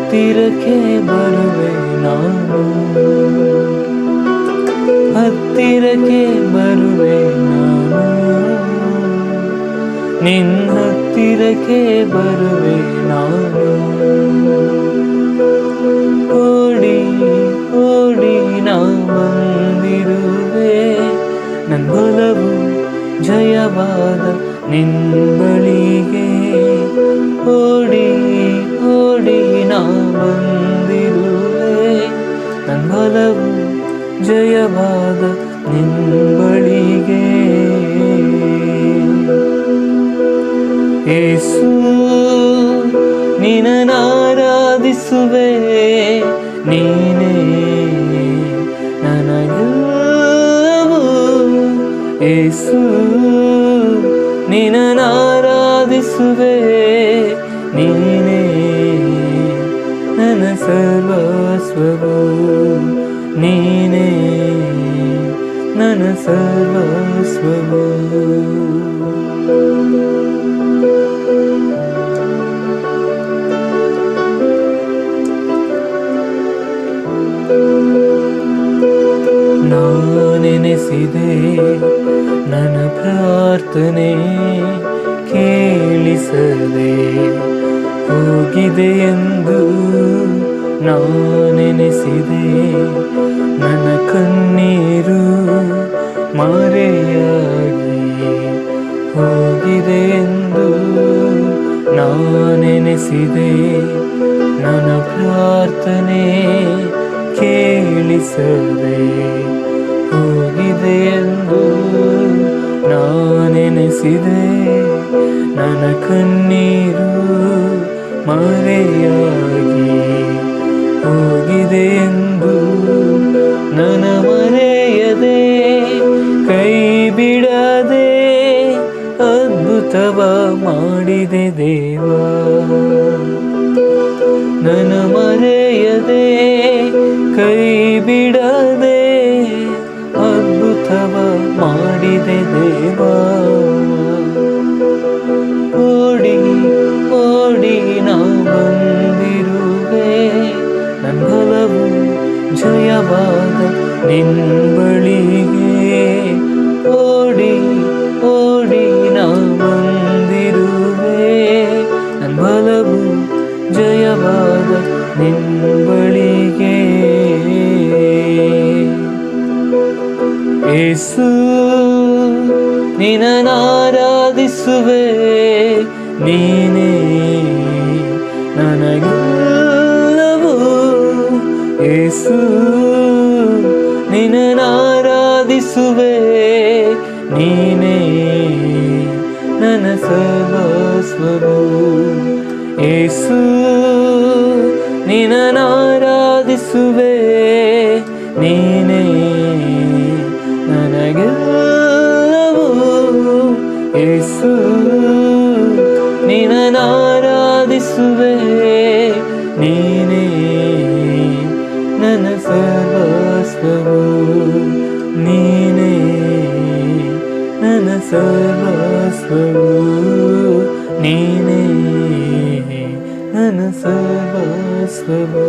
ಹತ್ತಿರಕ್ಕೆ ಬರುವೆ ನಾನು, ಹತ್ತಿರಕ್ಕೆ ಬರುವೆ ನಾನು, ನಿನ್ನ ಹತ್ತಿರಕ್ಕೆ ಬರುವೆ ನಾನು. ಓಡಿ ಓಡಿ ನಾ ಬಂದಿರುವೆ, ನನ್ನ ಬಲವು ಜಯವಾದ ನಿನ್ನ ಬಳಿಗೆ. ಓಡಿ ಓಡಿ ನಾ ಬಂದಿರುವೆ, ನನ್ನ ಬಲವು ಜಯವಾದ ನಿನ್ನ ಬಳಿಗೆ. ಯೇಸು ನಿನ್ನನ್ನು ಆರಾಧಿಸುವೆ, ನೀನೇ ನನಗೆಲ್ಲವೂ. ಯೇಸು ನಿನ್ನನ್ನು ಆರಾಧಿಸುವೆ, ನೀನೇ ನನ್ನ ಸರ್ವಸ್ವವು, ನೀನೇ ನನ್ನ ಸರ್ವಸ್ವವು. ನಾನೆನೆಸಿದೆ ನನ್ನ ಪ್ರಾರ್ಥನೆ ಕೇಳಿಸದೆ ಹೋಗಿದೆ ಎಂದು, ನಾನೆನೆಸಿದೆ ನನ್ನ ಕಣ್ಣೀರು ಮರೆಯಾಗಿ ಹೋಗಿದೆ ಎಂದು, ನಾನೆನೆಸಿದೆ ನನ್ನ ಪ್ರಾರ್ಥನೆ ಕೇಳಿಸದೆ ಹೋಗಿದೆ ಎಂದು, ನಾನೆನೆಸಿದೆ ನನ್ನ ಕಣ್ಣೀರು ಮರೆಯಾಗಿ ಹೋಗಿದೆ ಎಂದು. ನನ್ನ ಮರೆಯದೆ ಕೈ ಬಿಡದೆ ಅದ್ಭುತವ ಮಾಡಿದೆ ದೇವಾ, ನನ್ನ ಮರೆಯದೆ ಕೈ ಬಿಡದೆ ಅದ್ಭುತವ ಮಾಡಿದೆ ದೇವಾ. ಓಡಿ ಓಡಿ ನಾ ಬಂದಿರುವೆ, ನನ್ನ ಬಲವು ಜಯವಾದ ನಿನ್ನ ಬಳಿಗೆ. ಓಡಿ ಓಡಿ ನಾ ಬಂದಿರುವೆ, ನನ್ನ ಬಲವು ಜಯವಾದ ನಿನ್ನ ಬಳಿಗೆ. ಯೇಸು ನಿನ್ನನ್ನು ಆರಾಧಿಸುವೆ, ನೀನೇ ನನಗೆಲ್ಲವೂ. ಯೇಸು ನಿನ್ನನ್ನು ಆರಾಧಿಸುವೆ, ನೀನೇ ನನ್ನ ಸರ್ವಸ್ವವು. ಯೇಸು ನಿನ್ನನ್ನು ಆರಾಧಿಸುವೆ, ನೀನೇ ನನಗೆಲ್ಲವೂ. ಯೇಸು ನಿನ್ನನ್ನು ಆರಾಧಿಸುವೆ, ನೀನೇ ನನ್ನ ಸರ್ವಸ್ವವು, ನೀನೇ ನನ್ನ ಸರ್ವಸ್ವವು, ನೀನೇ ನನ್ನ ಸರ್ವಸ್ವವು.